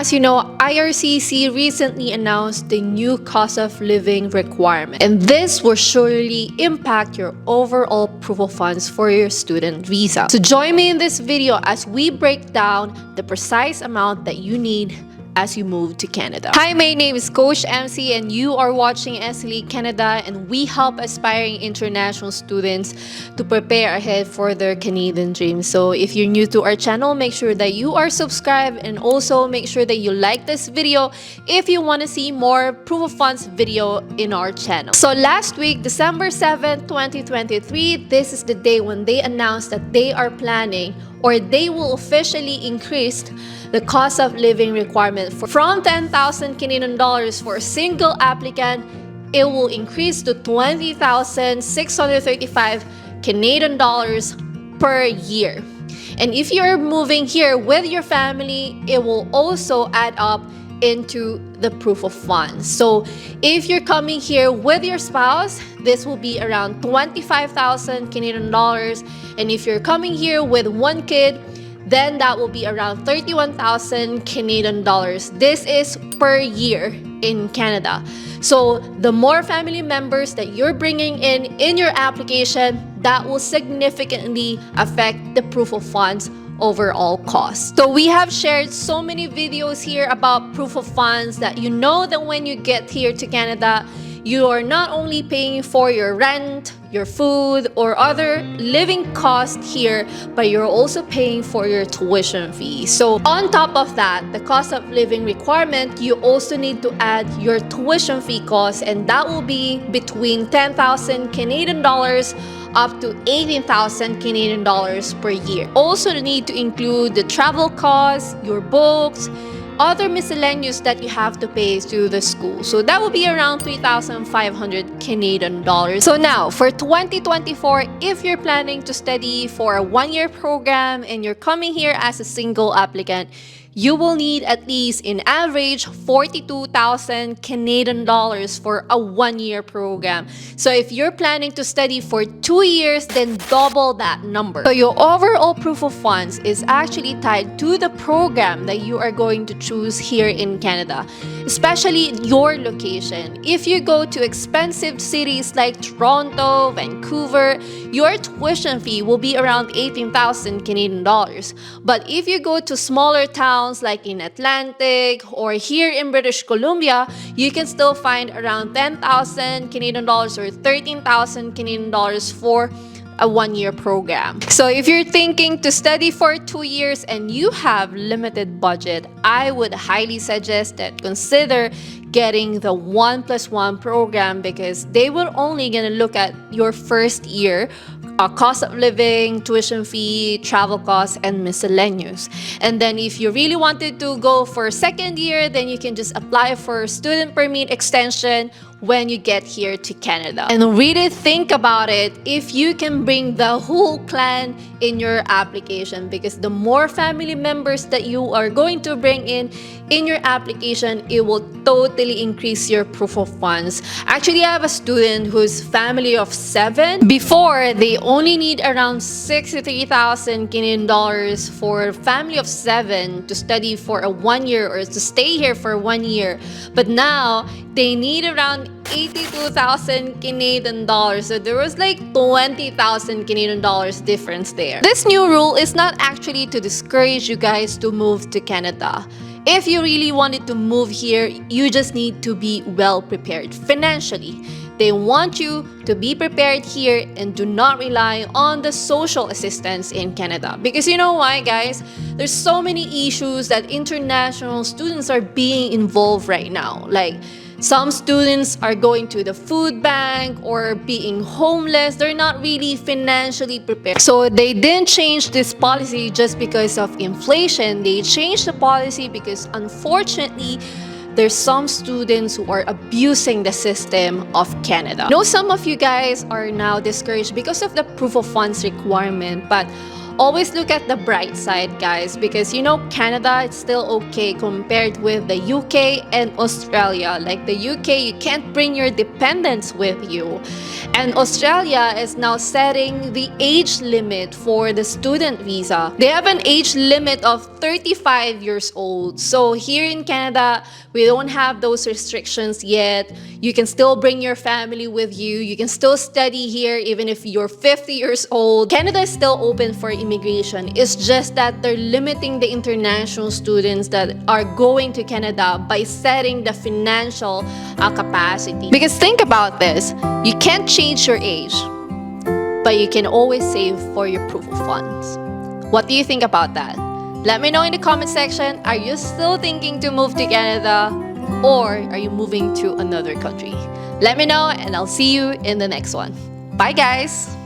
as you know, IRCC recently announced the new cost of living requirement, and this will surely impact your overall proof of funds for your student visa. So join me in this video as we break down the precise amount that you need as you move to Canada. Hi, my name is Coach MC and you are watching SLE Canada, and we help aspiring international students to prepare ahead for their Canadian dreams. So if you're new to our channel, make sure that you are subscribed, and also make sure that you like this video if you want to see more proof of funds video in our channel. So last week, December 7th, 2023, this is the day when they announced that they are planning, or they will officially increase the cost of living requirement from 10,000 Canadian dollars for a single applicant. It will increase to 20,635 Canadian dollars per year. And if you're moving here with your family, it will also add up into the proof of funds. So if you're coming here with your spouse, this will be around 25,000 Canadian dollars. And if you're coming here with one kid, then that will be around 31,000 Canadian dollars. This is per year in Canada. So the more family members that you're bringing in your application, that will significantly affect the proof of funds overall cost. So we have shared so many videos here about proof of funds that you know that when you get here to Canada, you are not only paying for your rent, your food, or other living costs here, but you're also paying for your tuition fee. So on top of that, the cost of living requirement, you also need to add your tuition fee cost, and that will be between 10,000 Canadian dollars up to 18,000 Canadian dollars per year. Also need to include the travel costs, your books, other miscellaneous that you have to pay to the school. So that will be around 3,500 Canadian dollars. So now for 2024, if you're planning to study for a one-year program and you're coming here as a single applicant, you will need at least in average 42,000 Canadian dollars for a one-year program. So if you're planning to study for 2 years, then double that number. So your overall proof of funds is actually tied to the program that you are going to choose here in Canada, especially your location. If you go to expensive cities like Toronto, Vancouver, your tuition fee will be around 18,000 Canadian dollars. But if you go to smaller towns like in Atlantic or here in British Columbia, you can still find around 10,000 Canadian dollars or 13,000 Canadian dollars for a one-year program. So if you're thinking to study for 2 years and you have limited budget, I would highly suggest that consider getting the 1+1 program, because they will only gonna look at your first year cost of living, tuition fee, travel costs, and miscellaneous. And then if you really wanted to go for second year, then you can just apply for student permit extension when you get here to Canada. And really think about it if you can bring the whole clan in your application, because the more family members that you are going to bring in your application, it will totally increase your proof of funds. Actually, I have a student who's family of 7. Before, they only need around 63,000 Canadian dollars for family of 7 to study for a 1 year or to stay here for 1 year. But now, they need around 82,000 Canadian dollars. So there was like 20,000 Canadian dollars difference there. This new rule is not actually to discourage you guys to move to Canada. If you really wanted to move here, you just need to be well prepared financially. They want you to be prepared here and do not rely on the social assistance in Canada. Because you know why, guys? There's so many issues that international students are being involved right now. Like, some students are going to the food bank or being homeless. They're not really financially prepared. So they didn't change this policy just because of inflation. They changed the policy because unfortunately, there's some students who are abusing the system of Canada. I know some of you guys are now discouraged because of the proof of funds requirement, but always look at the bright side, guys, because you know Canada is still okay compared with the UK and Australia. Like the UK, you can't bring your dependents with you. And Australia is now setting the age limit for the student visa. They have an age limit of 35 years old. So here in Canada, we don't have those restrictions yet. You can still bring your family with you. You can still study here even if you're 50 years old. Canada is still open for immigration. It's just that they're limiting the international students that are going to Canada by setting the financial capacity. Because think about this, you can't change your age, but you can always save for your proof of funds. What do you think about that? Let me know in the comment section. Are you still thinking to move to Canada, or are you moving to another country? Let me know and I'll see you in the next one. Bye guys!